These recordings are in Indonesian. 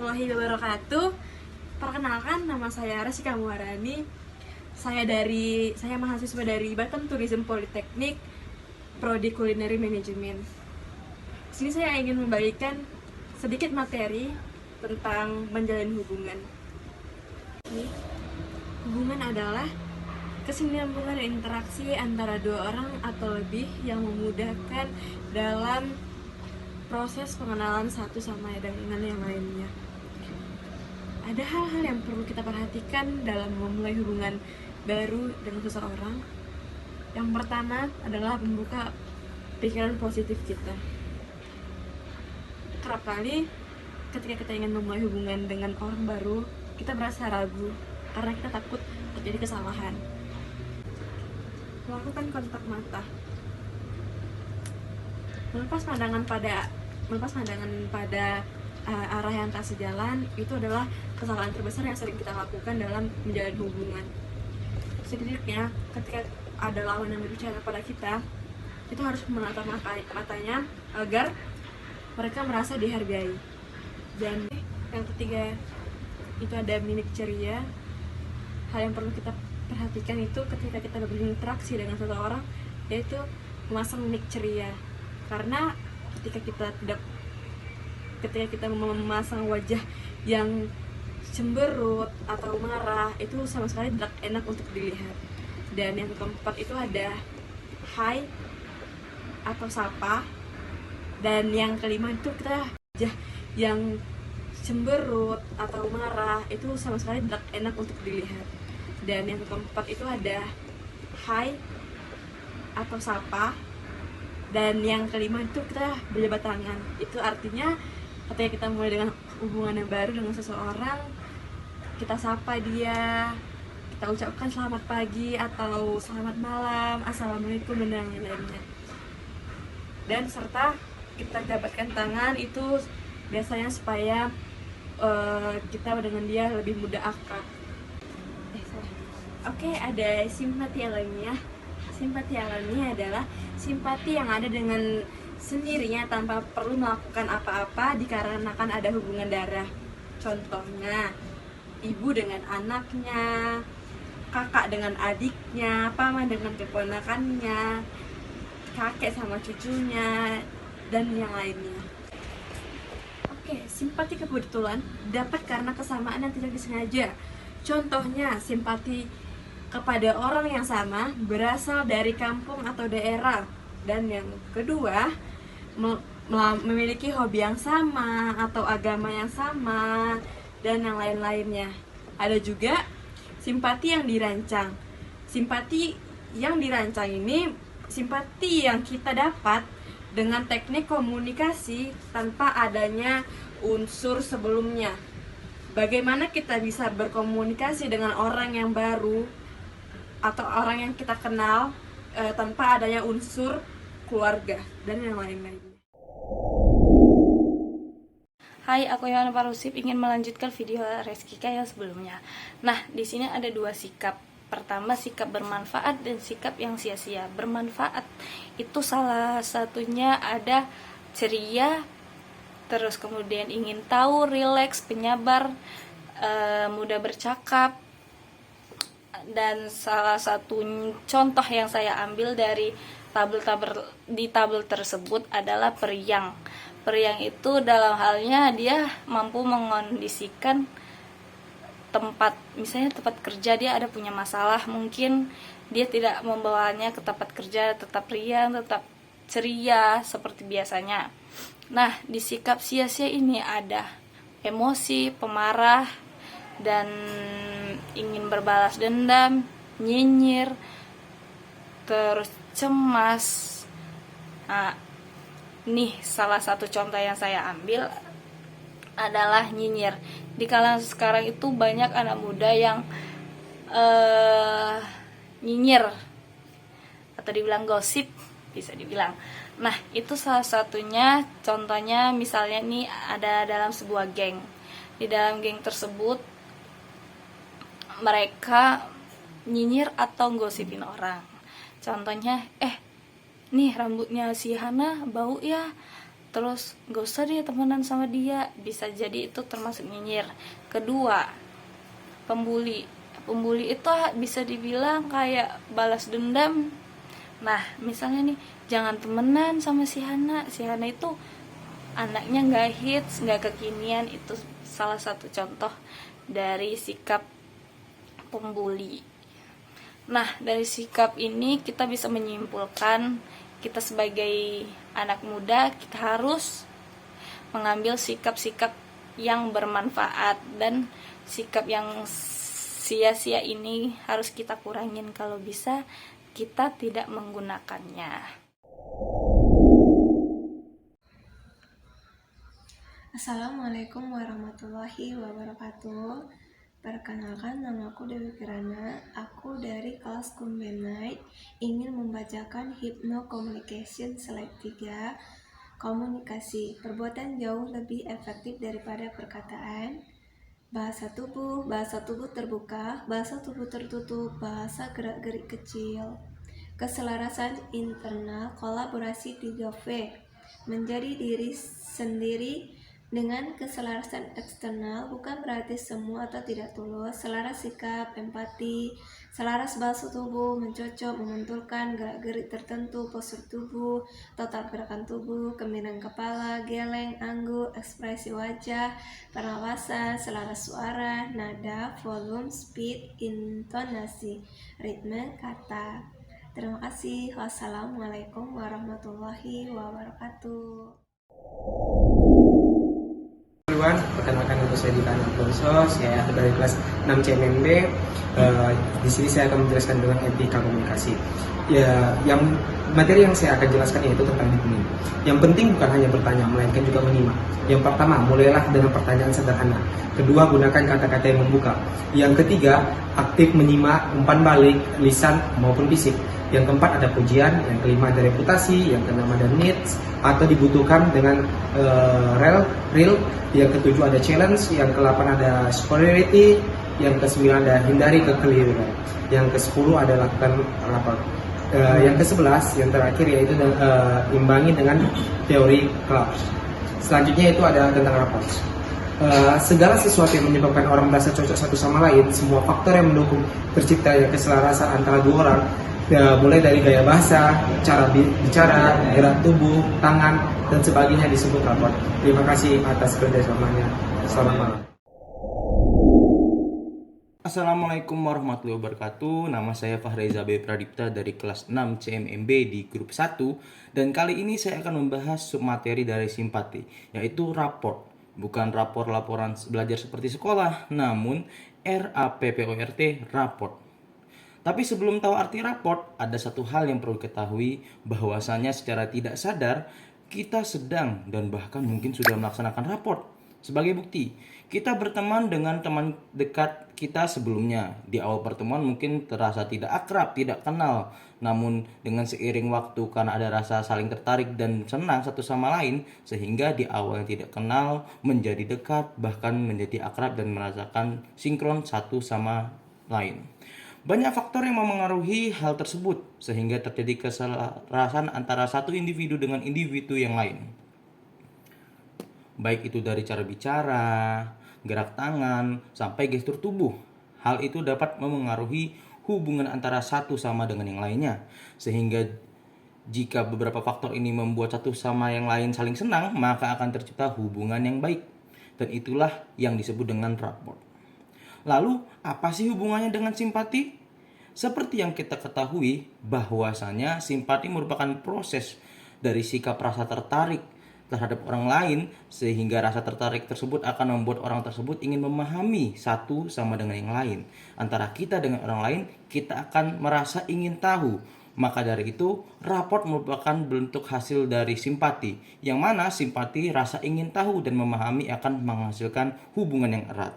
warahmatullahi wabarakatuh. Perkenalkan, nama saya Rasika Muharani. Saya mahasiswa dari Batam Tourism Politeknik, Prodi Culinary Management. Di sini saya ingin membagikan sedikit materi tentang menjalin hubungan. Hubungan adalah kesinambungan dan interaksi antara dua orang atau lebih yang memudahkan dalam proses pengenalan satu sama dengan yang lainnya. Ada hal-hal yang perlu kita perhatikan dalam memulai hubungan baru dengan seseorang. Yang pertama adalah membuka pikiran positif kita. Kerap kali ketika kita ingin memulai hubungan dengan orang baru, kita merasa ragu karena kita takut terjadi kesalahan. Melakukan kontak mata, melepas pandangan pada arah yang tak sejalan, itu adalah kesalahan terbesar yang sering kita lakukan dalam menjalin hubungan. Setidaknya ketika ada lawan yang berbicara pada kita harus menatap matanya agar mereka merasa dihargai. Dan yang ketiga itu ada mimik ceria. Hal yang perlu kita perhatikan itu ketika kita berinteraksi dengan seseorang, yaitu memasang mimik ceria. Karena ketika kita memasang wajah yang cemberut atau marah, itu sama sekali tidak enak untuk dilihat. Dan yang keempat itu ada hai atau sapa. Dan yang kelima itu kita wajah yang cemberut atau marah, itu sama sekali tidak enak untuk dilihat. Dan yang keempat itu ada hai atau sapa. Dan yang kelima itu kita berjabat tangan. Itu artinya ketika kita mulai dengan hubungan yang baru dengan seseorang, kita sapa dia, kita ucapkan selamat pagi atau selamat malam, assalamualaikum, dan yang lainnya. Dan serta kita jabatkan tangan, itu biasanya supaya kita dengan dia lebih mudah akrab. Oke, ada simpati alamiah. Simpati alamiah adalah simpati yang ada dengan sendirinya tanpa perlu melakukan apa-apa dikarenakan ada hubungan darah. Contohnya, ibu dengan anaknya, kakak dengan adiknya, paman dengan keponakannya, kakek sama cucunya, dan yang lainnya. Oke, simpati kebetulan dapat karena kesamaan yang tidak disengaja. Contohnya, simpati kepada orang yang sama berasal dari kampung atau daerah. Dan yang kedua, memiliki hobi yang sama atau agama yang sama, dan yang lain-lainnya. Ada juga simpati yang dirancang. Simpati yang dirancang ini simpati yang kita dapat dengan teknik komunikasi tanpa adanya unsur sebelumnya. Bagaimana kita bisa berkomunikasi dengan orang yang baru atau orang yang kita kenal tanpa adanya unsur keluarga dan yang lain-lainnya. Hai, aku Yohana Parusip ingin melanjutkan video Reskika yang sebelumnya. Nah, di sini ada dua sikap. Pertama, sikap bermanfaat dan sikap yang sia-sia. Bermanfaat itu salah satunya ada ceria, terus kemudian ingin tahu, rileks, penyabar, mudah bercakap. Dan salah satu contoh yang saya ambil dari tabel tersebut adalah periang. Periang itu dalam halnya dia mampu mengondisikan tempat, misalnya tempat kerja dia ada punya masalah, mungkin dia tidak membawanya ke tempat kerja, tetap riang, tetap ceria seperti biasanya. Nah, di sikap sia-sia ini ada emosi, pemarah, dan ingin berbalas dendam, nyinyir, terus cemas. Nah, nih salah satu contoh yang saya ambil adalah nyinyir. Di kalangan sekarang itu banyak anak muda yang nyinyir atau dibilang gosip, bisa dibilang. Nah, itu salah satunya contohnya, misalnya nih ada dalam sebuah geng. Di dalam geng tersebut mereka nyinyir atau gosipin orang. Contohnya, nih rambutnya si Hana bau ya, terus gak usah dia temenan sama dia, bisa jadi itu termasuk nyinyir. Kedua, pembuli. Pembuli itu bisa dibilang kayak balas dendam. Nah, misalnya nih, jangan temenan sama si Hana. Si Hana itu anaknya nggak hits, nggak kekinian. Itu salah satu contoh dari sikap pembuli. Nah, dari sikap ini kita bisa menyimpulkan kita sebagai anak muda, kita harus mengambil sikap-sikap yang bermanfaat, dan sikap yang sia-sia ini harus kita kurangin. Kalau bisa, kita tidak menggunakannya. Assalamualaikum warahmatullahi wabarakatuh. Perkenalkan, nama aku Dewi Kirana. Aku dari kelas Kumbenai ingin membacakan Hypno Communication Slide 3. Komunikasi, perbuatan jauh lebih efektif daripada perkataan. Bahasa tubuh terbuka, bahasa tubuh tertutup, bahasa gerak-gerik kecil. Keselarasan internal, kolaborasi 3V, menjadi diri sendiri dengan keselarasan eksternal, bukan berarti semua atau tidak tulus. Selaras sikap, empati, selaras bahasa tubuh, mencocok, mementulkan gerak-gerik tertentu, postur tubuh, total gerakan tubuh, kemiringan kepala, geleng, angguk, ekspresi wajah, pernapasan, selaras suara, nada, volume, speed, intonasi, ritme, kata. Terima kasih. Wassalamualaikum warahmatullahi wabarakatuh. Perkenalkan, nama saya Dika Alfonso, saya dari kelas 6 CMMB. Di sini saya akan menjelaskan dengan etika komunikasi. Ya, yang materi yang saya akan jelaskan yaitu tentang listening. Yang penting bukan hanya bertanya, melainkan juga menyimak. Yang pertama, mulailah dengan pertanyaan sederhana. Kedua, gunakan kata-kata yang membuka. Yang ketiga, aktif menyimak umpan balik, lisan maupun fisik. Yang keempat ada pujian, yang kelima ada reputasi, yang keenam ada needs atau dibutuhkan dengan real, yang ketujuh ada challenge, yang ke-8 ada superiority, yang ke-9 ada hindari kekeliruan, yang ke-10 ada lakukan rapor. Yang ke-11 yang terakhir yaitu imbangi dengan teori Klaus. Selanjutnya itu ada tentang rapor. Segala sesuatu yang menyebabkan orang merasa cocok satu sama lain, semua faktor yang mendukung terciptanya keselarasan antara dua orang, mulai dari gaya bahasa, cara bicara, gerak tubuh, tangan, dan sebagainya disebut rapor. Terima kasih atas kerjasamanya. Selamat malam. Assalamualaikum warahmatullahi wabarakatuh. Nama saya Fahreza B. Pradipta dari kelas 6 CMMB di grup 1. Dan kali ini saya akan membahas submateri dari simpati, yaitu raport. Bukan laporan belajar seperti sekolah, namun RAPPORT, raport. Tapi sebelum tahu arti raport, ada satu hal yang perlu ketahui, bahwasanya secara tidak sadar kita sedang dan bahkan mungkin sudah melaksanakan raport. Sebagai bukti, kita berteman dengan teman dekat kita sebelumnya. Di awal pertemuan mungkin terasa tidak akrab, tidak kenal. Namun dengan seiring waktu, karena ada rasa saling tertarik dan senang satu sama lain, sehingga di awal tidak kenal menjadi dekat, bahkan menjadi akrab dan merasakan sinkron satu sama lain. Banyak faktor yang memengaruhi hal tersebut, sehingga terjadi keselarasan antara satu individu dengan individu yang lain. Baik itu dari cara bicara, gerak tangan, sampai gestur tubuh. Hal itu dapat memengaruhi hubungan antara satu sama dengan yang lainnya. Sehingga jika beberapa faktor ini membuat satu sama yang lain saling senang, maka akan tercipta hubungan yang baik. Dan itulah yang disebut dengan rapport. Lalu, apa sih hubungannya dengan simpati? Seperti yang kita ketahui, bahwasanya simpati merupakan proses dari sikap rasa tertarik terhadap orang lain, sehingga rasa tertarik tersebut akan membuat orang tersebut ingin memahami satu sama dengan yang lain. Antara kita dengan orang lain, kita akan merasa ingin tahu. Maka dari itu, raport merupakan bentuk hasil dari simpati, yang mana simpati, rasa ingin tahu dan memahami, akan menghasilkan hubungan yang erat.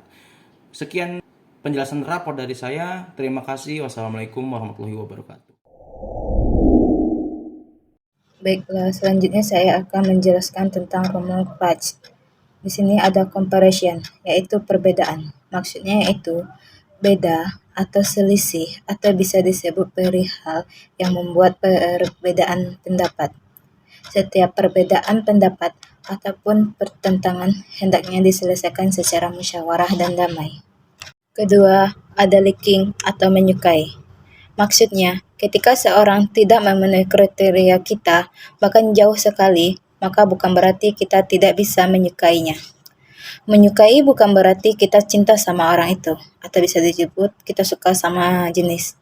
Sekian penjelasan rapor dari saya. Terima kasih. Wassalamualaikum warahmatullahi wabarakatuh. Baiklah, selanjutnya saya akan menjelaskan tentang Roman Patch. Di sini ada comparison, yaitu perbedaan. Maksudnya yaitu beda atau selisih, atau bisa disebut perihal yang membuat perbedaan pendapat. Setiap perbedaan pendapat ataupun pertentangan hendaknya diselesaikan secara musyawarah dan damai. Kedua, ada liking atau menyukai. Maksudnya, ketika seorang tidak memenuhi kriteria kita, bahkan jauh sekali, maka bukan berarti kita tidak bisa menyukainya. Menyukai bukan berarti kita cinta sama orang itu, atau bisa disebut kita suka sama jenis.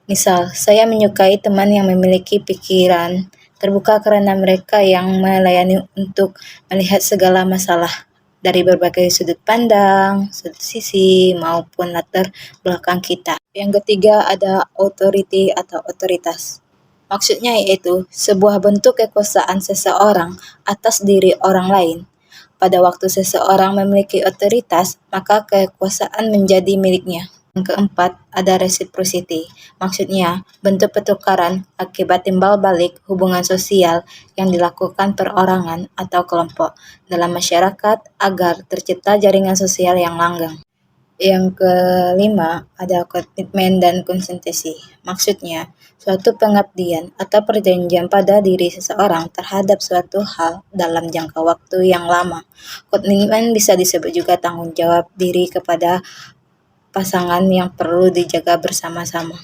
Misal, saya menyukai teman yang memiliki pikiran terbuka karena mereka yang melayani untuk melihat segala masalah dari berbagai sudut pandang, sudut sisi, maupun latar belakang kita. Yang ketiga ada authority atau otoritas. Maksudnya yaitu sebuah bentuk kekuasaan seseorang atas diri orang lain. Pada waktu seseorang memiliki otoritas, maka kekuasaan menjadi miliknya. Yang keempat, ada reciprocity. Maksudnya, bentuk pertukaran akibat timbal balik hubungan sosial yang dilakukan perorangan atau kelompok dalam masyarakat agar tercipta jaringan sosial yang langgeng. Yang kelima, ada komitmen dan konsentrasi. Maksudnya, suatu pengabdian atau perjanjian pada diri seseorang terhadap suatu hal dalam jangka waktu yang lama. Komitmen bisa disebut juga tanggung jawab diri kepada pasangan yang perlu dijaga bersama-sama.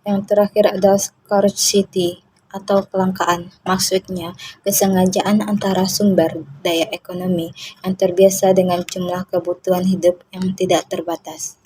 Yang terakhir ada scarcity atau kelangkaan. Maksudnya, kesengajaan antara sumber daya ekonomi yang terbiasa dengan jumlah kebutuhan hidup yang tidak terbatas.